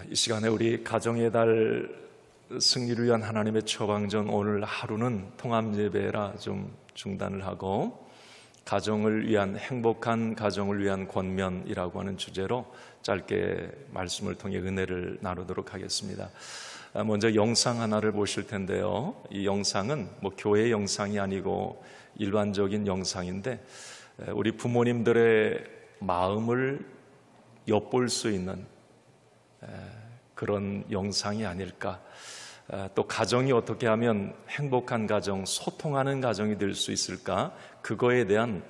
이 시간에 우리 가정의 달 승리를 위한 하나님의 처방전, 오늘 하루는 통합예배라 좀 중단을 하고 가정을 위한, 행복한 가정을 위한 권면이라고 하는 주제로 짧게 말씀을 통해 은혜를 나누도록 하겠습니다. 먼저 영상 하나를 보실 텐데요, 이 영상은 교회 영상이 아니고 일반적인 영상인데 우리 부모님들의 마음을 엿볼 수 있는 그런 영상이 아닐까. 또 가정이 어떻게 하면 행복한 가정, 소통하는 가정이 될 수 있을까, 그거에 대한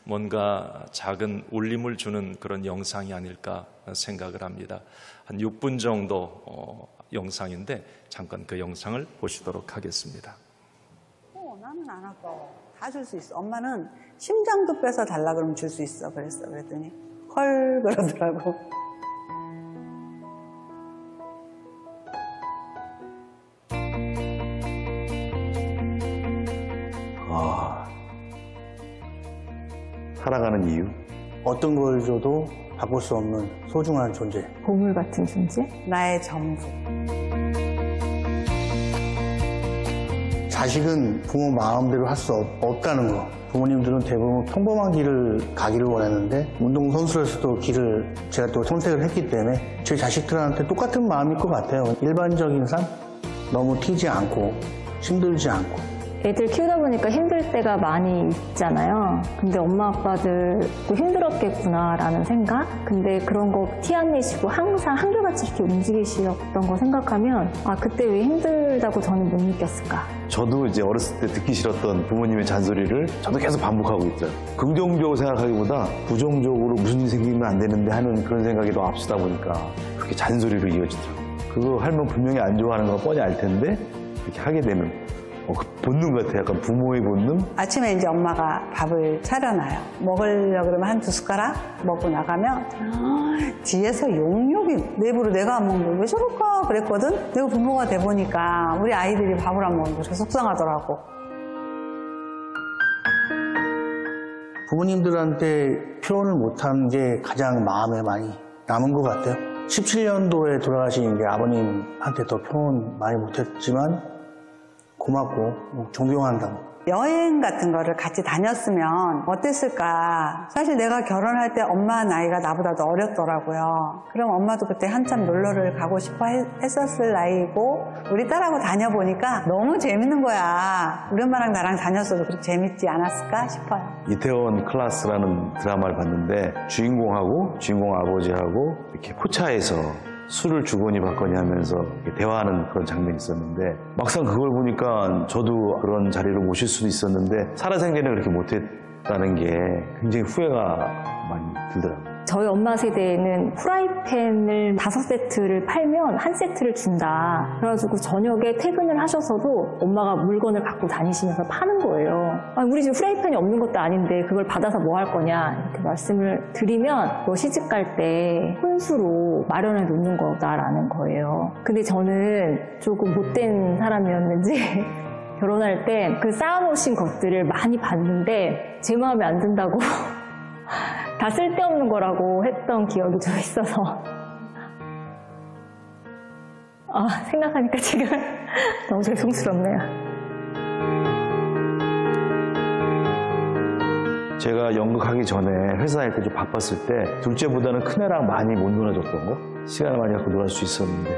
뭔가 작은 울림을 주는 그런 영상이 아닐까 생각을 합니다. 한 6분 정도 영상인데 잠깐 그 영상을 보시도록 하겠습니다. 나는 안 아까워. 다 줄 수 있어. 엄마는 심장도 빼서 달라 그러면 줄 수 있어. 그랬더니 헐 그러더라고. 살아가는 이유? 어떤 걸 줘도 바꿀 수 없는 소중한 존재. 보물 같은 존재? 나의 전부. 자식은 부모 마음대로 할 수 없다는 거. 부모님들은 대부분 평범한 길을 가기를 원했는데 운동선수로서도 길을 제가 또 선택을 했기 때문에 제 자식들한테 똑같은 마음일 것 같아요. 일반적인 삶? 너무 튀지 않고 힘들지 않고. 애들 키우다 보니까 힘들 때가 많이 있잖아요. 근데 엄마 아빠들도 힘들었겠구나라는 생각? 근데 그런 거 티 안 내시고 항상 한결같이 이렇게 움직이셨던 거 생각하면 그때 왜 힘들다고 저는 못 느꼈을까? 저도 이제 어렸을 때 듣기 싫었던 부모님의 잔소리를 저도 계속 반복하고 있어요. 긍정적으로 생각하기보다 부정적으로 무슨 일이 생기면 안 되는데 하는 그런 생각이 더 앞서다 보니까 그렇게 잔소리로 이어지더라고요. 그거 하면 분명히 안 좋아하는 거 뻔히 알 텐데 이렇게 하게 되는 그 본능 같아요. 약간 부모의 본능? 아침에 이제 엄마가 밥을 차려놔요. 먹으려고 그러면 한두 숟가락 먹고 나가면 뒤에서 용욕이, 내부로 내가 안 먹는 거 왜 저럴까 그랬거든. 내가 부모가 돼 보니까 우리 아이들이 밥을 안 먹는 거 되게 속상하더라고. 부모님들한테 표현을 못한 게 가장 마음에 많이 남은 것 같아요. 17년도에 돌아가신 게 아버님한테 더 표현 많이 못했지만 고맙고 존경한다고. 여행 같은 거를 같이 다녔으면 어땠을까. 사실 내가 결혼할 때 엄마 나이가 나보다 더 어렸더라고요. 그럼 엄마도 그때 한참 놀러를 가고 싶어 했었을 나이고, 우리 딸하고 다녀보니까 너무 재밌는 거야. 우리 엄마랑 나랑 다녔어도 그렇게 재밌지 않았을까 싶어요. 이태원 클라스라는 드라마를 봤는데 주인공하고 주인공 아버지하고 이렇게 포차에서 술을 주거니 받거니 하면서 대화하는 그런 장면이 있었는데, 막상 그걸 보니까 저도 그런 자리로 모실 수도 있었는데 살아생전에 그렇게 못했다는 게 굉장히 후회가 많이 들더라고요. 저희 엄마 세대에는 프라이팬을 5세트를 팔면 1세트를 준다. 그래가지고 저녁에 퇴근을 하셔서도 엄마가 물건을 갖고 다니시면서 파는 거예요. 우리 집 프라이팬이 없는 것도 아닌데 그걸 받아서 뭐 할 거냐 이렇게 말씀을 드리면 너 시집 갈 때 혼수로 마련해 놓는 거다라는 거예요. 근데 저는 조금 못된 사람이었는지 결혼할 때 그 쌓아놓으신 것들을 많이 봤는데 제 마음에 안 든다고 다 쓸데없는 거라고 했던 기억이 좀 있어서 생각하니까 지금 너무 죄송스럽네요. 제가 연극하기 전에 회사 다닐 때 좀 바빴을 때 둘째보다는 큰애랑 많이 못 놀아줬던 거, 시간을 많이 갖고 놀아줄 수 있었는데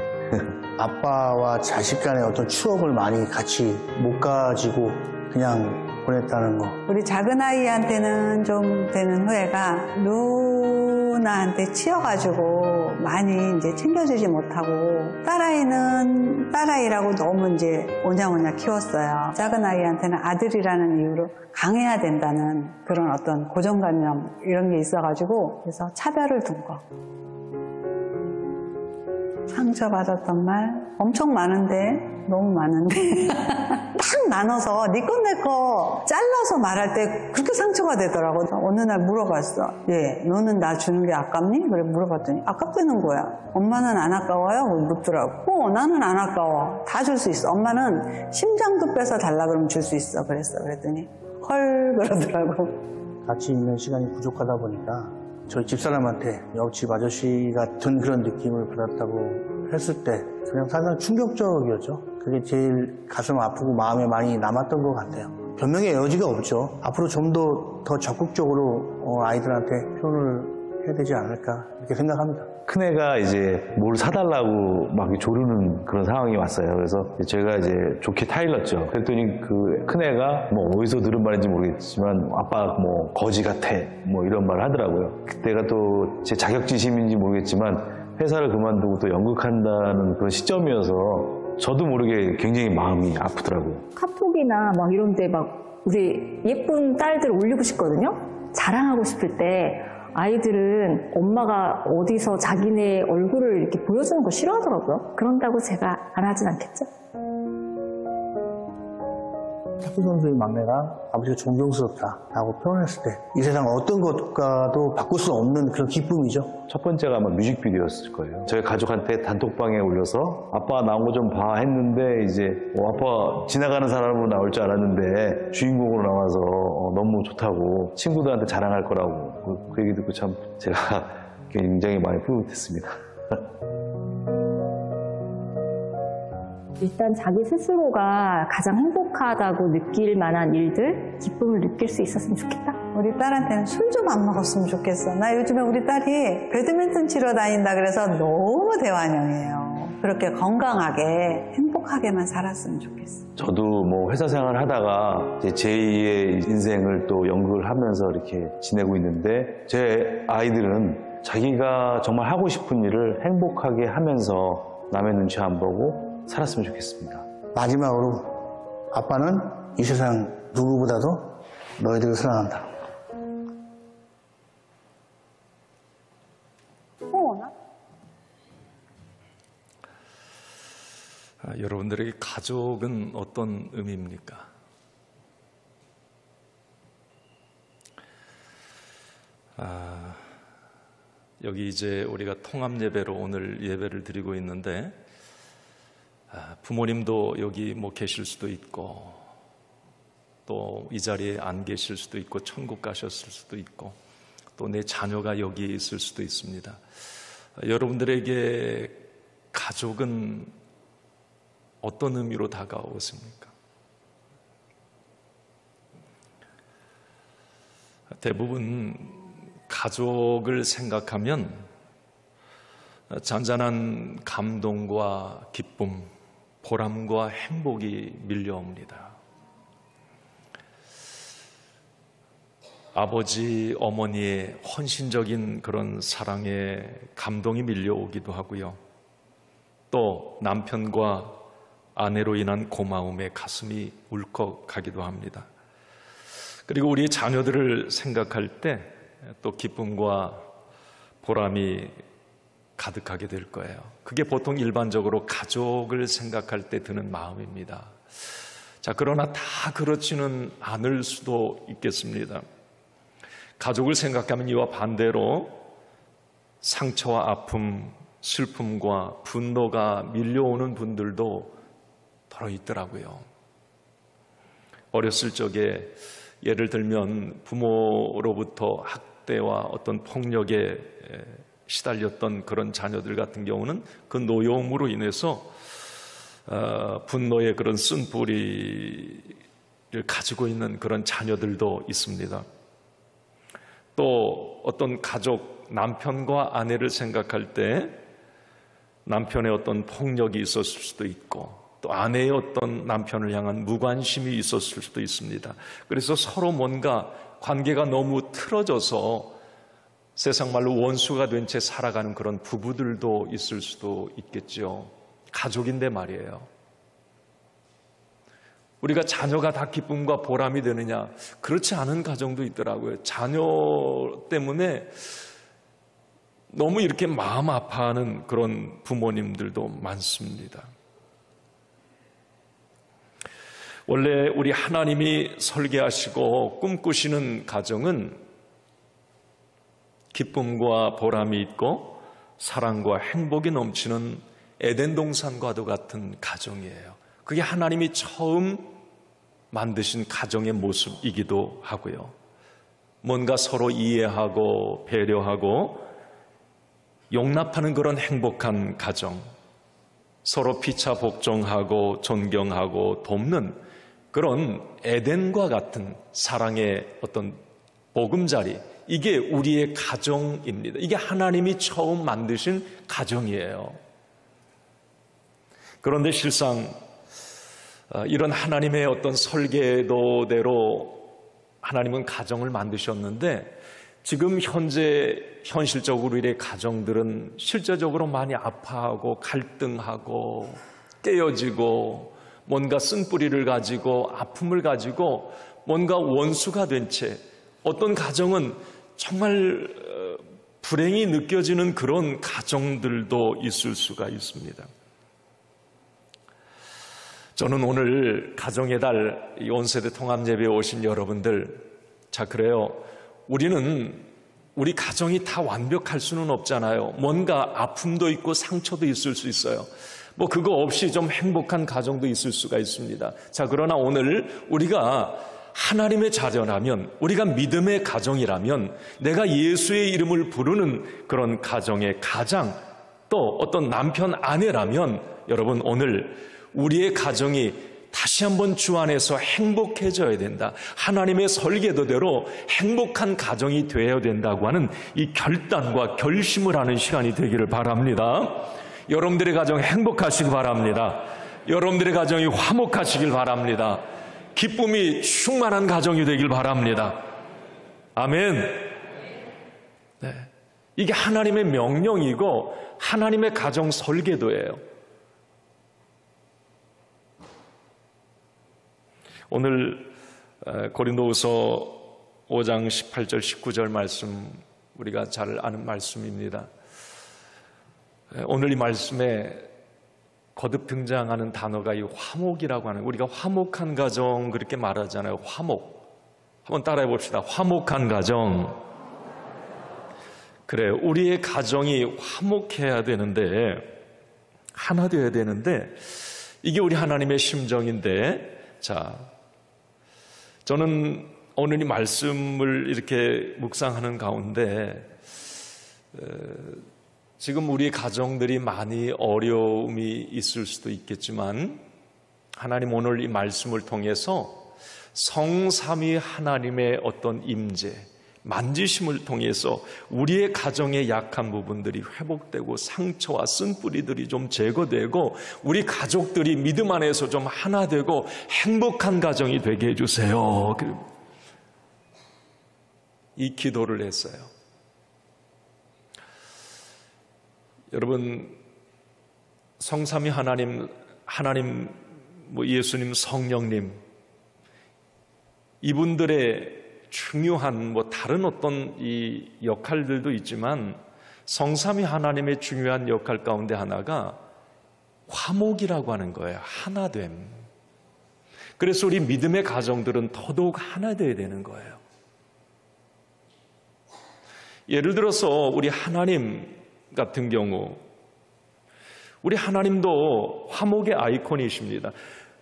아빠와 자식 간의 어떤 추억을 많이 같이 못 가지고 그냥 보냈다는 거. 우리 작은 아이한테는 좀 되는 후회가 누나한테 치여가지고 많이 이제 챙겨주지 못하고, 딸아이는 딸아이라고 너무 이제 오냐오냐 키웠어요. 작은 아이한테는 아들이라는 이유로 강해야 된다는 그런 어떤 고정관념 이런 게 있어가지고, 그래서 차별을 둔 거. 상처받았던 말 엄청 많은데, 너무 많은데 딱 나눠서 네 건 내 거 잘라서 말할 때 그렇게 상처가 되더라고. 어느 날 물어봤어. 너는 나 주는 게 아깝니? 그래 물어봤더니 아깝다는 거야. 엄마는 안 아까워요? 묻더라고. 나는 안 아까워. 다 줄 수 있어. 엄마는 심장도 빼서 달라 그러면 줄 수 있어. 그랬더니 헐 그러더라고. 같이 있는 시간이 부족하다 보니까 저희 집사람한테 옆집 아저씨 같은 그런 느낌을 받았다고 했을 때 그냥 상당히 충격적이었죠. 그게 제일 가슴 아프고 마음에 많이 남았던 것 같아요. 변명의 여지가 없죠. 앞으로 좀 더 적극적으로 아이들한테 표현을 해야 되지 않을까 이렇게 생각합니다. 큰애가 이제 뭘 사달라고 막 조르는 그런 상황이 왔어요. 그래서 제가 이제 좋게 타일렀죠. 그랬더니 그 큰애가 뭐 어디서 들은 말인지 모르겠지만 아빠 뭐 거지 같아 뭐 이런 말을 하더라고요. 그때가 또 제 자격지심인지 모르겠지만 회사를 그만두고 또 연극한다는 그런 시점이어서 저도 모르게 굉장히 마음이 아프더라고요. 카톡이나 막 이런 데 막 우리 예쁜 딸들 올리고 싶거든요. 자랑하고 싶을 때 아이들은 엄마가 어디서 자기네 얼굴을 이렇게 보여주는 거 싫어하더라고요. 그런다고 제가 안 하진 않겠죠? 탁구 선수의 막내가 아버지가 존경스럽다라고 표현했을 때 이 세상 어떤 것과도 바꿀 수 없는 그런 기쁨이죠. 첫 번째가 아마 뮤직비디오였을 거예요. 저희 가족한테 단톡방에 올려서 아빠 나온 거 좀 봐 했는데 이제 아빠 지나가는 사람으로 나올 줄 알았는데 주인공으로 나와서 너무 좋다고 친구들한테 자랑할 거라고 그 얘기 듣고 참 제가 굉장히 많이 뿌듯했습니다. 일단 자기 스스로가 가장 행복하다고 느낄 만한 일들, 기쁨을 느낄 수 있었으면 좋겠다. 우리 딸한테는 술 좀 안 먹었으면 좋겠어. 나 요즘에 우리 딸이 배드민턴 치러 다닌다 그래서 너무 대환영이에요. 그렇게 건강하게 행복하게만 살았으면 좋겠어. 저도 뭐 회사 생활을 하다가 이제 제2의 인생을 또 연극을 하면서 이렇게 지내고 있는데 제 아이들은 자기가 정말 하고 싶은 일을 행복하게 하면서 남의 눈치 안 보고 살았으면 좋겠습니다. 마지막으로 아빠는 이 세상 누구보다도 너희들을 사랑한다. 여러분들에게 가족은 어떤 의미입니까? 여기 이제 우리가 통합 예배로 오늘 예배를 드리고 있는데 부모님도 여기 뭐 계실 수도 있고 또 이 자리에 안 계실 수도 있고 천국 가셨을 수도 있고 또 내 자녀가 여기에 있을 수도 있습니다. 여러분들에게 가족은 어떤 의미로 다가오십니까? 대부분 가족을 생각하면 잔잔한 감동과 기쁨, 보람과 행복이 밀려옵니다. 아버지, 어머니의 헌신적인 그런 사랑에 감동이 밀려오기도 하고요. 또 남편과 아내로 인한 고마움에 가슴이 울컥하기도 합니다. 그리고 우리 자녀들을 생각할 때 또 기쁨과 보람이 가득하게 될 거예요. 그게 보통 일반적으로 가족을 생각할 때 드는 마음입니다. 자, 그러나 다 그렇지는 않을 수도 있겠습니다. 가족을 생각하면 이와 반대로 상처와 아픔, 슬픔과 분노가 밀려오는 분들도 더러 있더라고요. 어렸을 적에 예를 들면 부모로부터 학대와 어떤 폭력에 시달렸던 그런 자녀들 같은 경우는 그 노여움으로 인해서 분노의 그런 쓴뿌리를 가지고 있는 그런 자녀들도 있습니다. 또 어떤 가족, 남편과 아내를 생각할 때 남편의 어떤 폭력이 있었을 수도 있고 또 아내의 어떤 남편을 향한 무관심이 있었을 수도 있습니다. 그래서 서로 뭔가 관계가 너무 틀어져서 세상 말로 원수가 된 채 살아가는 그런 부부들도 있을 수도 있겠죠. 가족인데 말이에요. 우리가 자녀가 다 기쁨과 보람이 되느냐? 그렇지 않은 가정도 있더라고요. 자녀 때문에 너무 이렇게 마음 아파하는 그런 부모님들도 많습니다. 원래 우리 하나님이 설계하시고 꿈꾸시는 가정은 기쁨과 보람이 있고 사랑과 행복이 넘치는 에덴 동산과도 같은 가정이에요. 그게 하나님이 처음 만드신 가정의 모습이기도 하고요. 뭔가 서로 이해하고 배려하고 용납하는 그런 행복한 가정, 서로 피차 복종하고 존경하고 돕는 그런 에덴과 같은 사랑의 어떤 보금자리, 이게 우리의 가정입니다. 이게 하나님이 처음 만드신 가정이에요. 그런데 실상 이런 하나님의 어떤 설계도대로 하나님은 가정을 만드셨는데 지금 현실적으로 우리의 가정들은 실제적으로 많이 아파하고 갈등하고 깨어지고 뭔가 쓴뿌리를 가지고 아픔을 가지고 뭔가 원수가 된 채 어떤 가정은 정말 불행이 느껴지는 그런 가정들도 있을 수가 있습니다. 저는 오늘 가정의 달 온세대 통합예배에 오신 여러분들, 자 그래요. 우리 가정이 다 완벽할 수는 없잖아요. 뭔가 아픔도 있고 상처도 있을 수 있어요. 뭐 그거 없이 좀 행복한 가정도 있을 수가 있습니다. 자 그러나 오늘 우리가 하나님의 자녀라면, 우리가 믿음의 가정이라면, 내가 예수의 이름을 부르는 그런 가정의 가장, 또 어떤 남편 아내라면 여러분 오늘 우리의 가정이 다시 한번 주 안에서 행복해져야 된다. 하나님의 설계도대로 행복한 가정이 되어야 된다고 하는 이 결단과 결심을 하는 시간이 되기를 바랍니다. 여러분들의 가정 행복하시길 바랍니다. 여러분들의 가정이 화목하시길 바랍니다. 기쁨이 충만한 가정이 되길 바랍니다. 아멘. 네. 이게 하나님의 명령이고 하나님의 가정 설계도예요. 오늘 고린도후서 5장 18절 19절 말씀, 우리가 잘 아는 말씀입니다. 오늘 이 말씀에 거듭 등장하는 단어가 이 화목이라고 하는, 우리가 화목한 가정 그렇게 말하잖아요. 화목. 한번 따라해 봅시다. 화목한 가정. 그래요. 우리의 가정이 화목해야 되는데, 하나 되어야 되는데, 이게 우리 하나님의 심정인데, 자, 저는 오늘 이 말씀을 이렇게 묵상하는 가운데 지금 우리 가정들이 많이 어려움이 있을 수도 있겠지만 하나님 오늘 이 말씀을 통해서 성삼위 하나님의 어떤 임재, 만지심을 통해서 우리의 가정의 약한 부분들이 회복되고 상처와 쓴뿌리들이 좀 제거되고 우리 가족들이 믿음 안에서 좀 하나 되고 행복한 가정이 되게 해주세요. 이 기도를 했어요. 여러분, 성삼위 하나님, 예수님, 성령님, 이분들의 중요한 다른 어떤 이 역할들도 있지만 성삼위 하나님의 중요한 역할 가운데 하나가 화목이라고 하는 거예요. 하나됨. 그래서 우리 믿음의 가정들은 더더욱 하나 되어야 되는 거예요. 예를 들어서 우리 하나님 같은 경우, 우리 하나님도 화목의 아이콘이십니다.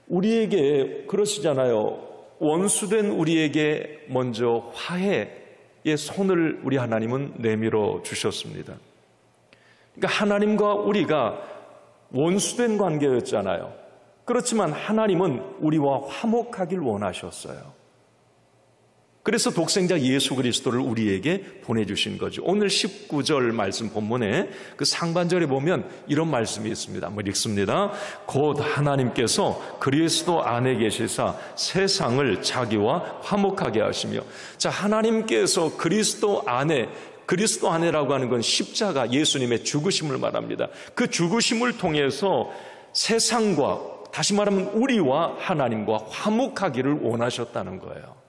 우리에게 그러시잖아요. 원수된 우리에게 먼저 화해의 손을 우리 하나님은 내밀어 주셨습니다. 그러니까 하나님과 우리가 원수된 관계였잖아요. 그렇지만 하나님은 우리와 화목하길 원하셨어요. 그래서 독생자 예수 그리스도를 우리에게 보내주신 거죠. 오늘 19절 말씀 본문에 그 상반절에 보면 이런 말씀이 있습니다. 한번 읽습니다. 곧 하나님께서 그리스도 안에 계시사 세상을 자기와 화목하게 하시며, 자, 하나님께서 그리스도 안에라고 하는 건 십자가 예수님의 죽으심을 말합니다. 그 죽으심을 통해서 세상과, 다시 말하면 우리와 하나님과 화목하기를 원하셨다는 거예요.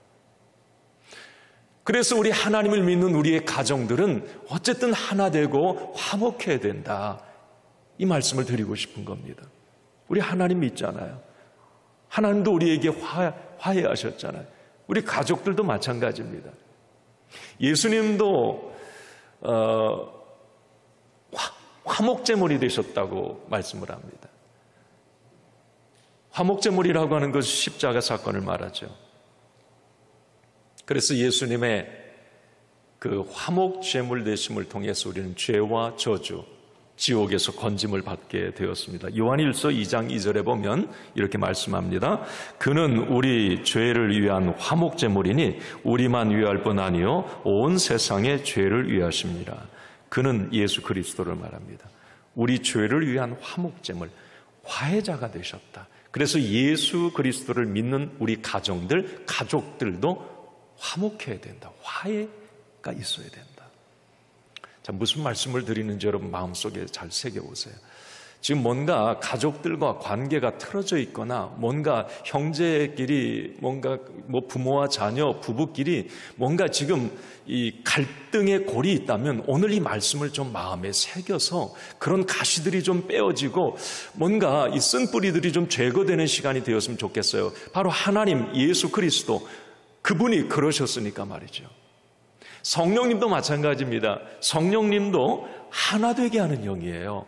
그래서 우리 하나님을 믿는 우리의 가정들은 어쨌든 하나 되고 화목해야 된다. 이 말씀을 드리고 싶은 겁니다. 우리 하나님 믿잖아요. 하나님도 우리에게 화해하셨잖아요. 우리 가족들도 마찬가지입니다. 예수님도 화목제물이 되셨다고 말씀을 합니다. 화목제물이라고 하는 것이 십자가 사건을 말하죠. 그래서 예수님의 그 화목제물 되심을 통해서 우리는 죄와 저주, 지옥에서 건짐을 받게 되었습니다. 요한일서 2장 2절에 보면 이렇게 말씀합니다. 그는 우리 죄를 위한 화목제물이니 우리만 위할 뿐 아니요 온 세상의 죄를 위하십니다. 그는 예수 그리스도를 말합니다. 우리 죄를 위한 화목제물, 화해자가 되셨다. 그래서 예수 그리스도를 믿는 우리 가정들, 가족들도 화목해야 된다. 화해가 있어야 된다. 자, 무슨 말씀을 드리는지 여러분 마음속에 잘 새겨보세요. 지금 뭔가 가족들과 관계가 틀어져 있거나 뭔가 형제끼리 뭔가 뭐 부모와 자녀, 부부끼리 뭔가 지금 이 갈등의 골이 있다면 오늘 이 말씀을 좀 마음에 새겨서 그런 가시들이 좀 빼어지고 뭔가 이 쓴뿌리들이 좀 제거되는 시간이 되었으면 좋겠어요. 바로 하나님 예수 그리스도 그분이 그러셨으니까 말이죠. 성령님도 마찬가지입니다. 성령님도 하나 되게 하는 영이에요.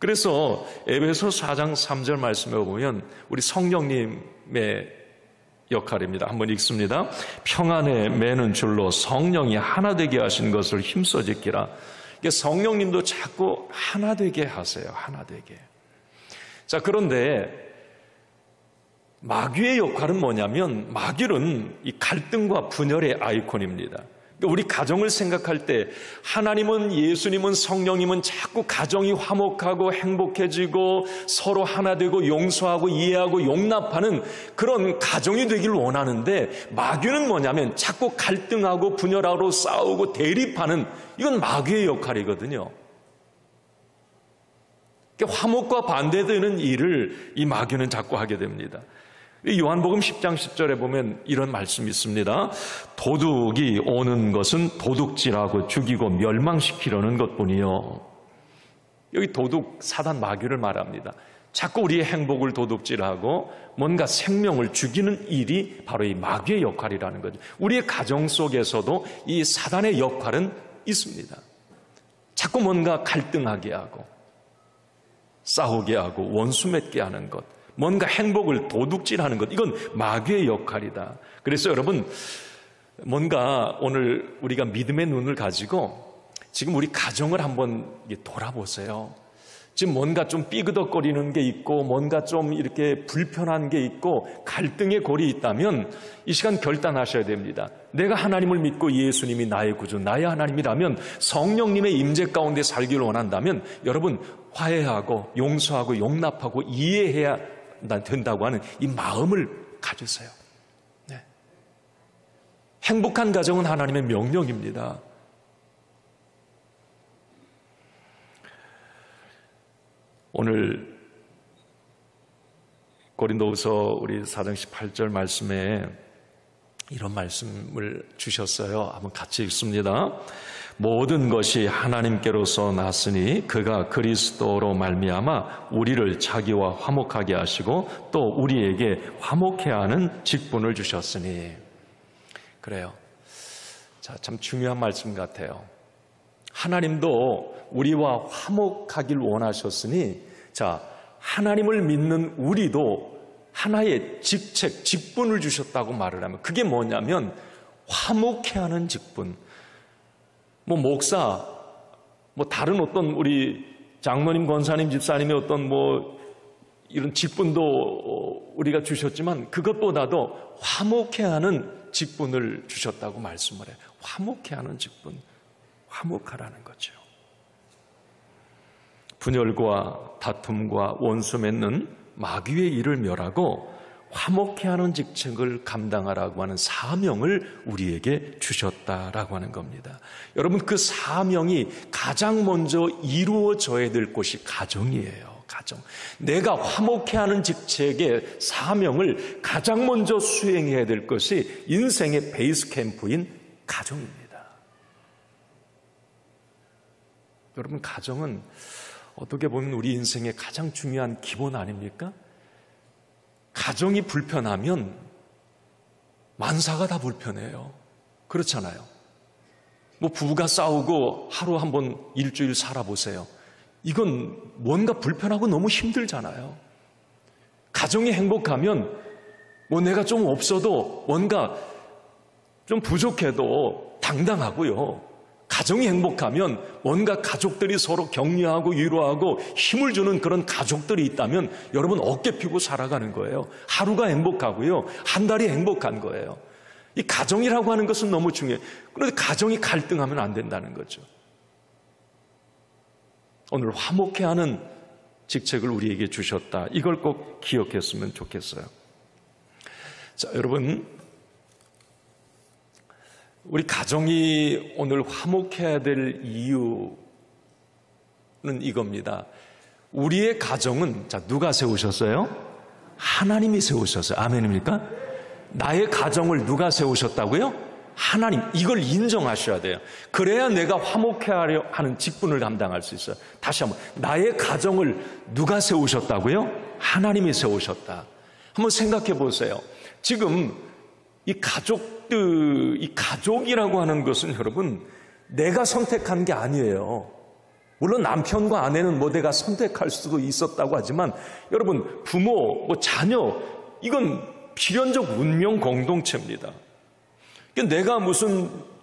그래서 에베소 4장 3절 말씀에 보면 우리 성령님의 역할입니다. 한번 읽습니다. 평안에 매는 줄로 성령이 하나 되게 하신 것을 힘써 지키라. 성령님도 자꾸 하나 되게 하세요. 하나 되게. 자, 그런데 마귀의 역할은 뭐냐면 마귀는 이 갈등과 분열의 아이콘입니다. 우리 가정을 생각할 때 하나님은 예수님은 성령님은 자꾸 가정이 화목하고 행복해지고 서로 하나 되고 용서하고 이해하고 용납하는 그런 가정이 되기를 원하는데 마귀는 뭐냐면 자꾸 갈등하고 분열하고 싸우고 대립하는 이건 마귀의 역할이거든요. 화목과 반대되는 일을 이 마귀는 자꾸 하게 됩니다. 요한복음 10장 10절에 보면 이런 말씀이 있습니다. 도둑이 오는 것은 도둑질하고 죽이고 멸망시키려는 것뿐이요. 여기 도둑 사단 마귀를 말합니다. 자꾸 우리의 행복을 도둑질하고 뭔가 생명을 죽이는 일이 바로 이 마귀의 역할이라는 거죠. 우리의 가정 속에서도 이 사단의 역할은 있습니다. 자꾸 뭔가 갈등하게 하고 싸우게 하고 원수 맺게 하는 것, 뭔가 행복을 도둑질하는 것, 이건 마귀의 역할이다. 그래서 여러분 뭔가 오늘 우리가 믿음의 눈을 가지고 지금 우리 가정을 한번 돌아보세요. 지금 뭔가 좀 삐그덕거리는 게 있고 뭔가 좀 이렇게 불편한 게 있고 갈등의 골이 있다면 이 시간 결단하셔야 됩니다. 내가 하나님을 믿고 예수님이 나의 구주, 나의 하나님이라면 성령님의 임재 가운데 살기를 원한다면 여러분 화해하고 용서하고 용납하고 이해해야 된다고 하는 이 마음을 가지세요. 네. 행복한 가정은 하나님의 명령입니다. 오늘 고린도후서 우리 4장 18절 말씀에 이런 말씀을 주셨어요. 한번 같이 읽습니다. 모든 것이 하나님께로서 났으니 그가 그리스도로 말미암아 우리를 자기와 화목하게 하시고 또 우리에게 화목해야 하는 직분을 주셨으니. 그래요. 자, 참 중요한 말씀 같아요. 하나님도 우리와 화목하길 원하셨으니, 자, 하나님을 믿는 우리도 하나의 직책, 직분을 주셨다고 말을 하면 그게 뭐냐면 화목해야 하는 직분. 뭐 목사, 뭐 다른 어떤 우리 장로님, 권사님, 집사님의 어떤 뭐 이런 직분도 우리가 주셨지만 그것보다도 화목해야 하는 직분을 주셨다고 말씀을 해요. 화목해야 하는 직분, 화목하라는 거죠. 분열과 다툼과 원수 맺는 마귀의 일을 멸하고 화목해야 하는 직책을 감당하라고 하는 사명을 우리에게 주셨다라고 하는 겁니다. 여러분, 그 사명이 가장 먼저 이루어져야 될 곳이 가정이에요. 가정. 내가 화목해야 하는 직책의 사명을 가장 먼저 수행해야 될 것이 인생의 베이스 캠프인 가정입니다. 여러분, 가정은 어떻게 보면 우리 인생의 가장 중요한 기본 아닙니까? 가정이 불편하면 만사가 다 불편해요. 그렇잖아요. 뭐 부부가 싸우고 하루 한번 일주일 살아보세요. 이건 뭔가 불편하고 너무 힘들잖아요. 가정이 행복하면 뭐 내가 좀 없어도 뭔가 좀 부족해도 당당하고요. 가정이 행복하면 뭔가 가족들이 서로 격려하고 위로하고 힘을 주는 그런 가족들이 있다면 여러분 어깨 펴고 살아가는 거예요. 하루가 행복하고요. 한 달이 행복한 거예요. 이 가정이라고 하는 것은 너무 중요해요. 그런데 가정이 갈등하면 안 된다는 거죠. 오늘 화목해 하는 직책을 우리에게 주셨다. 이걸 꼭 기억했으면 좋겠어요. 자, 여러분, 우리 가정이 오늘 화목해야 될 이유는 이겁니다. 우리의 가정은, 자, 누가 세우셨어요? 하나님이 세우셨어요. 아멘입니까? 나의 가정을 누가 세우셨다고요? 하나님. 이걸 인정하셔야 돼요. 그래야 내가 화목해하려 하는 직분을 감당할 수 있어요. 다시 한번, 나의 가정을 누가 세우셨다고요? 하나님이 세우셨다. 한번 생각해 보세요. 지금 이 가족이라고 하는 것은 여러분, 내가 선택한 게 아니에요. 물론 남편과 아내는 뭐 내가 선택할 수도 있었다고 하지만 여러분, 부모, 자녀, 이건 필연적 운명 공동체입니다. 내가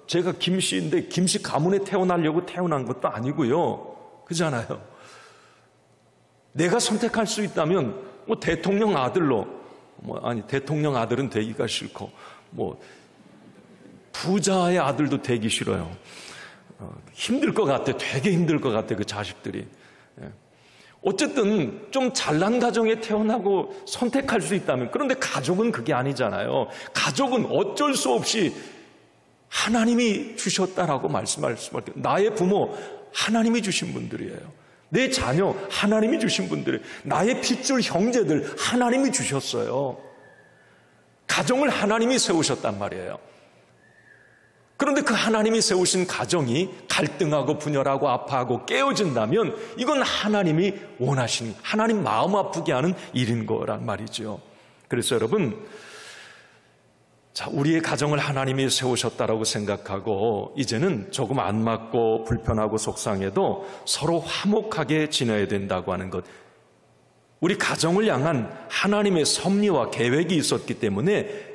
제가 김씨인데 김씨 가문에 태어나려고 태어난 것도 아니고요. 그렇잖아요. 내가 선택할 수 있다면 대통령 아들로, 대통령 아들은 되기가 싫고 부자의 아들도 되기 싫어요. 힘들 것 같아. 되게 힘들 것 같아, 그 자식들이. 어쨌든 좀 잘난 가정에 태어나고 선택할 수 있다면, 그런데 가족은 그게 아니잖아요. 가족은 어쩔 수 없이 하나님이 주셨다라고 말씀할 수밖에. 나의 부모 하나님이 주신 분들이에요. 내 자녀 하나님이 주신 분들이에요. 나의 핏줄 형제들 하나님이 주셨어요. 가정을 하나님이 세우셨단 말이에요. 그런데 그 하나님이 세우신 가정이 갈등하고 분열하고 아파하고 깨어진다면 이건 하나님이 원하시는, 하나님 마음 아프게 하는 일인 거란 말이죠. 그래서 여러분, 자, 우리의 가정을 하나님이 세우셨다라고 생각하고 이제는 조금 안 맞고 불편하고 속상해도 서로 화목하게 지내야 된다고 하는 것. 우리 가정을 향한 하나님의 섭리와 계획이 있었기 때문에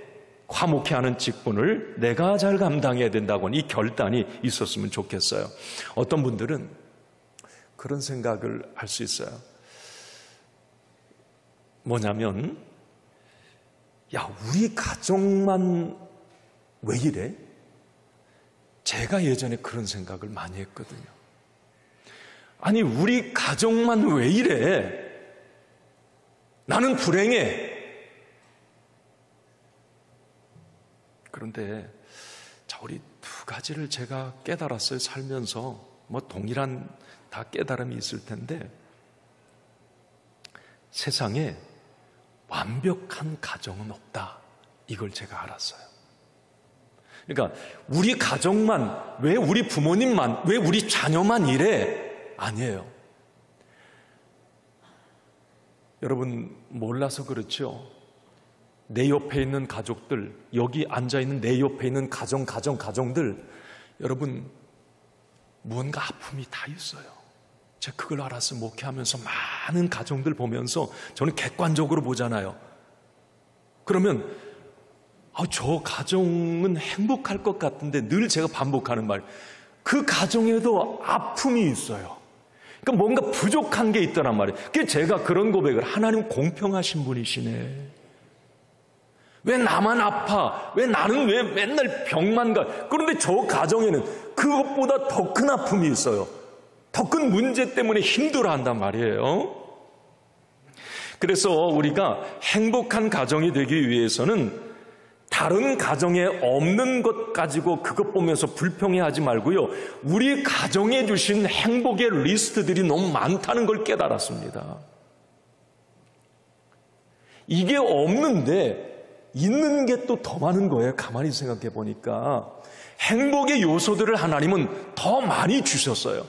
화목해 하는 직분을 내가 잘 감당해야 된다고 하는 이 결단이 있었으면 좋겠어요. 어떤 분들은 그런 생각을 할 수 있어요. 뭐냐면, 야, 우리 가정만 왜 이래? 제가 예전에 그런 생각을 많이 했거든요. 아니, 우리 가정만 왜 이래? 나는 불행해. 그런데 자, 우리 두 가지를 제가 깨달았어요. 살면서 동일한 다 깨달음이 있을 텐데, 세상에 완벽한 가정은 없다. 이걸 제가 알았어요. 그러니까 우리 가정만, 왜 우리 부모님만, 왜 우리 자녀만 이래? 아니에요. 여러분 몰라서 그렇죠. 내 옆에 있는 가족들, 여기 앉아있는 내 옆에 있는 가정들, 여러분 무언가 아픔이 다 있어요. 제가 그걸 알아서 목회하면서 많은 가정들 보면서 저는 객관적으로 보잖아요. 그러면 저 가정은 행복할 것 같은데, 늘 제가 반복하는 말, 그 가정에도 아픔이 있어요. 그러니까 뭔가 부족한 게 있더란 말이에요. 그래서 제가 그런 고백을, 하나님 공평하신 분이시네. 왜 나만 아파? 왜 나는 왜 맨날 병만 가? 그런데 저 가정에는 그것보다 더 큰 아픔이 있어요. 더 큰 문제 때문에 힘들어한단 말이에요. 그래서 우리가 행복한 가정이 되기 위해서는 다른 가정에 없는 것 가지고 그것 보면서 불평해하지 말고요, 우리 가정에 주신 행복의 리스트들이 너무 많다는 걸 깨달았습니다. 이게 없는데 있는 게 또 더 많은 거예요. 가만히 생각해 보니까 행복의 요소들을 하나님은 더 많이 주셨어요.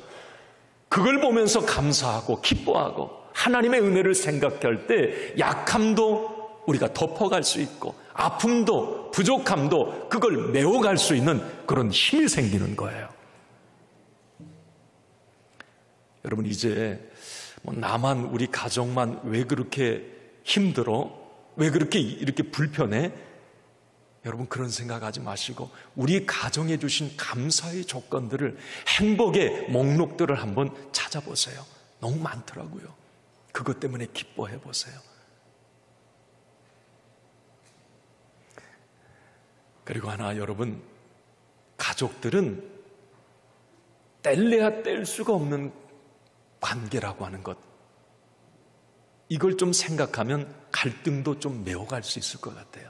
그걸 보면서 감사하고 기뻐하고 하나님의 은혜를 생각할 때 약함도 우리가 덮어갈 수 있고 아픔도 부족함도 그걸 메워갈 수 있는 그런 힘이 생기는 거예요. 여러분, 이제 나만, 우리 가정만 왜 그렇게 힘들어? 왜 그렇게 이렇게 불편해? 여러분 그런 생각하지 마시고 우리 가정에 주신 감사의 조건들을, 행복의 목록들을 한번 찾아보세요. 너무 많더라고요. 그것 때문에 기뻐해 보세요. 그리고 하나, 여러분, 가족들은 뗄래야 뗄 수가 없는 관계라고 하는 것, 이걸 좀 생각하면 갈등도 좀 메워갈 수 있을 것 같아요.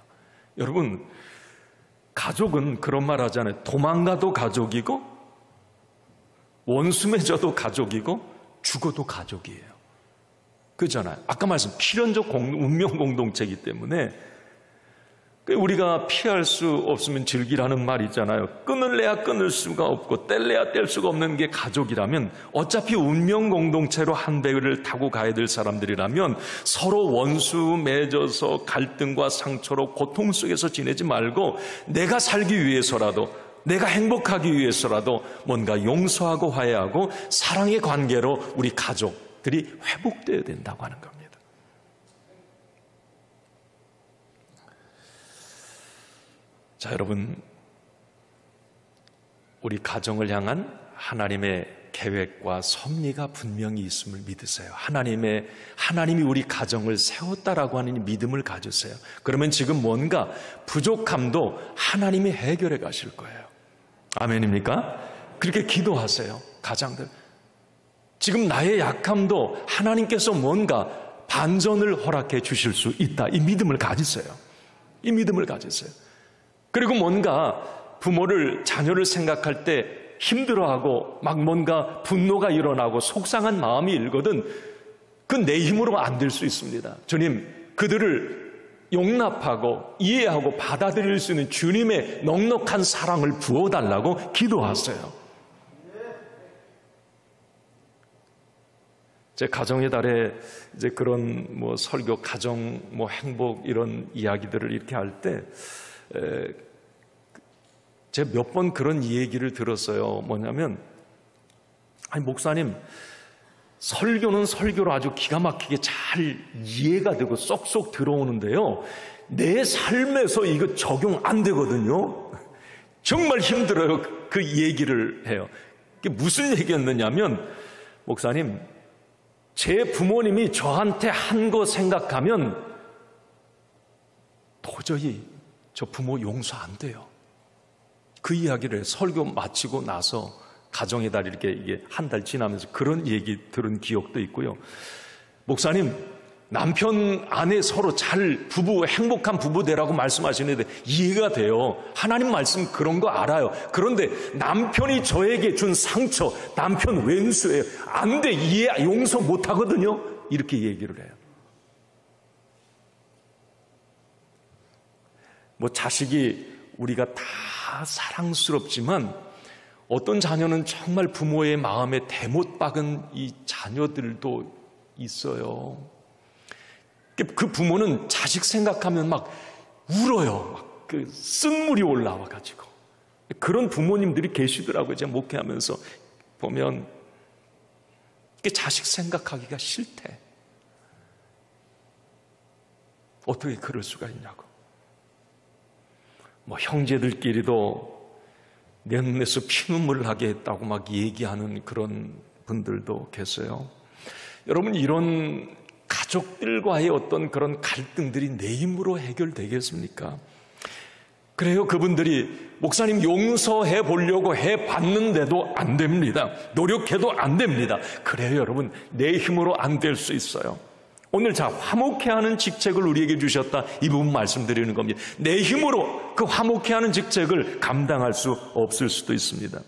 여러분, 가족은 그런 말 하잖아요. 도망가도 가족이고, 원수 맺어도 가족이고, 죽어도 가족이에요. 그렇잖아요. 아까 말씀, 필연적 운명 공동체이기 때문에 우리가 피할 수 없으면 즐기라는 말이 있잖아요. 끊을래야 끊을 수가 없고 뗄래야 뗄 수가 없는 게 가족이라면, 어차피 운명 공동체로 한 배를 타고 가야 될 사람들이라면 서로 원수 맺어서 갈등과 상처로 고통 속에서 지내지 말고 내가 살기 위해서라도, 내가 행복하기 위해서라도 뭔가 용서하고 화해하고 사랑의 관계로 우리 가족들이 회복되어야 된다고 하는 겁니다. 자, 여러분, 우리 가정을 향한 하나님의 계획과 섭리가 분명히 있음을 믿으세요. 하나님이 우리 가정을 세웠다라고 하는 이 믿음을 가지세요. 그러면 지금 뭔가 부족함도 하나님이 해결해 가실 거예요. 아멘입니까? 그렇게 기도하세요. 가장들, 지금 나의 약함도 하나님께서 뭔가 반전을 허락해 주실 수 있다. 이 믿음을 가지세요. 이 믿음을 가지세요. 그리고 뭔가 부모를, 자녀를 생각할 때 힘들어하고 막 뭔가 분노가 일어나고 속상한 마음이 일거든, 그건 내 힘으로 안 될 수 있습니다. 주님, 그들을 용납하고 이해하고 받아들일 수 있는 주님의 넉넉한 사랑을 부어달라고 기도하세요. 제 가정의 달에 이제 그런 설교, 가정, 행복 이런 이야기들을 이렇게 할 때 제가 몇 번 그런 얘기를 들었어요. 뭐냐면, 아니 목사님, 설교는 설교로 아주 기가 막히게 잘 이해가 되고 쏙쏙 들어오는데요, 내 삶에서 이거 적용 안 되거든요. 정말 힘들어요. 그 얘기를 해요. 그게 무슨 얘기였느냐면, 목사님, 제 부모님이 저한테 한 거 생각하면 도저히 저 부모 용서 안 돼요. 그 이야기를 해요. 설교 마치고 나서 가정의 달 이게 한 달 지나면서 그런 얘기 들은 기억도 있고요. 목사님, 남편 아내 서로 잘 행복한 부부 되라고 말씀하시는데 이해가 돼요. 하나님 말씀 그런 거 알아요. 그런데 남편이 저에게 준 상처, 남편 왼수예요. 안 돼, 용서 못 하거든요. 이렇게 얘기를 해요. 자식이 우리가 다 사랑스럽지만 어떤 자녀는 정말 부모의 마음에 대못 박은 이 자녀들도 있어요. 그 부모는 자식 생각하면 막 울어요. 그 쓴물이 올라와가지고. 그런 부모님들이 계시더라고요. 제가 목회하면서 보면 자식 생각하기가 싫대. 어떻게 그럴 수가 있냐고. 형제들끼리도 내 눈에서 피눈물을 나게 했다고 막 얘기하는 그런 분들도 계세요. 여러분, 이런 가족들과의 어떤 그런 갈등들이 내 힘으로 해결되겠습니까? 그래요. 그분들이 목사님 용서해 보려고 해봤는데도 안 됩니다. 노력해도 안 됩니다. 그래요, 여러분. 내 힘으로 안 될 수 있어요. 오늘 화목해하는 직책을 우리에게 주셨다. 이 부분 말씀드리는 겁니다. 내 힘으로 그 화목해하는 직책을 감당할 수 없을 수도 있습니다.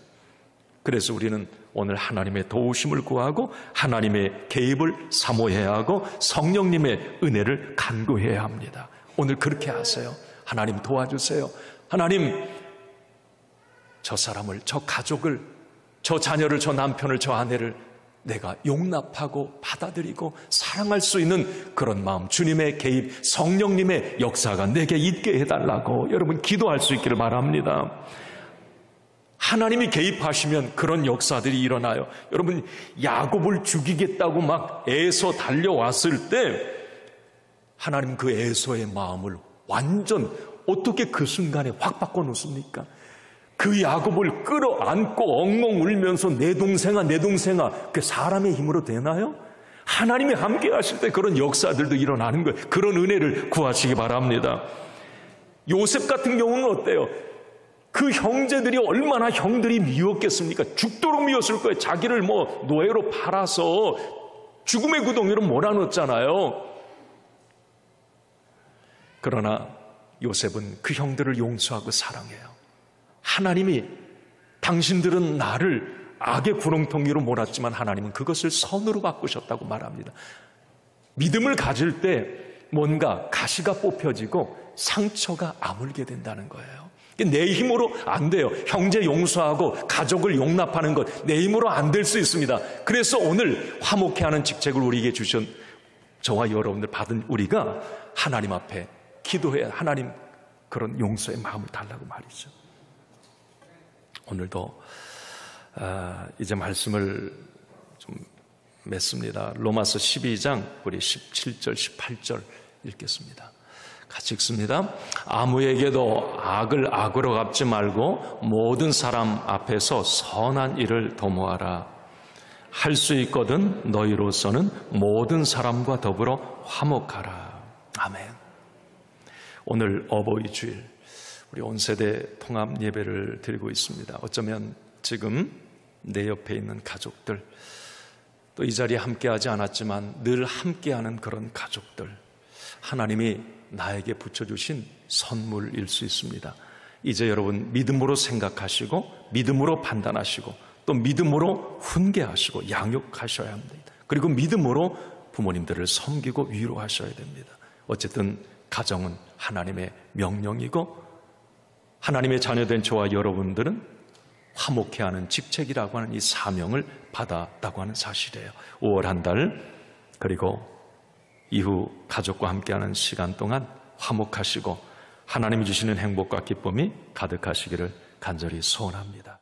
그래서 우리는 오늘 하나님의 도우심을 구하고 하나님의 개입을 사모해야 하고 성령님의 은혜를 간구해야 합니다. 오늘 그렇게 하세요. 하나님 도와주세요. 하나님, 저 사람을, 저 가족을, 저 자녀를, 저 남편을, 저 아내를 내가 용납하고 받아들이고 사랑할 수 있는 그런 마음, 주님의 개입, 성령님의 역사가 내게 있게 해달라고 여러분 기도할 수 있기를 바랍니다. 하나님이 개입하시면 그런 역사들이 일어나요. 여러분, 야곱을 죽이겠다고 막 에서 달려왔을 때 하나님 그 에서의 마음을 완전 어떻게 그 순간에 확 바꿔놓습니까? 그 야곱을 끌어안고 엉엉 울면서 내 동생아 내 동생아, 그게 사람의 힘으로 되나요? 하나님이 함께 하실 때 그런 역사들도 일어나는 거예요. 그런 은혜를 구하시기 바랍니다. 요셉 같은 경우는 어때요? 그 형제들이 얼마나 형들이 미웠겠습니까? 죽도록 미웠을 거예요. 자기를 노예로 팔아서 죽음의 구덩이로 몰아넣었잖아요. 그러나 요셉은 그 형들을 용서하고 사랑해요. 하나님이 당신들은 나를 악의 구렁텅이로 몰았지만 하나님은 그것을 선으로 바꾸셨다고 말합니다. 믿음을 가질 때 뭔가 가시가 뽑혀지고 상처가 아물게 된다는 거예요. 내 힘으로 안 돼요. 형제 용서하고 가족을 용납하는 것 내 힘으로 안 될 수 있습니다. 그래서 오늘 화목케 하는 직책을 우리에게 주신 저와 여러분들 받은 우리가 하나님 앞에 기도해야 하나님 그런 용서의 마음을 달라고 말이죠. 오늘도 이제 말씀을 좀 맺습니다. 로마서 12장 우리 17절 18절 읽겠습니다. 같이 읽습니다. 아무에게도 악을 악으로 갚지 말고 모든 사람 앞에서 선한 일을 도모하라. 할 수 있거든 너희로서는 모든 사람과 더불어 화목하라. 아멘. 오늘 어버이 주일 우리 온 세대 통합 예배를 드리고 있습니다. 어쩌면 지금 내 옆에 있는 가족들, 또 이 자리에 함께하지 않았지만 늘 함께하는 그런 가족들, 하나님이 나에게 붙여주신 선물일 수 있습니다. 이제 여러분 믿음으로 생각하시고 믿음으로 판단하시고 또 믿음으로 훈계하시고 양육하셔야 합니다. 그리고 믿음으로 부모님들을 섬기고 위로하셔야 됩니다. 어쨌든 가정은 하나님의 명령이고 하나님의 자녀된 저와 여러분들은 화목케 하는 직책이라고 하는 이 사명을 받았다고 하는 사실이에요. 5월 한 달 그리고 이후 가족과 함께하는 시간 동안 화목하시고 하나님이 주시는 행복과 기쁨이 가득하시기를 간절히 소원합니다.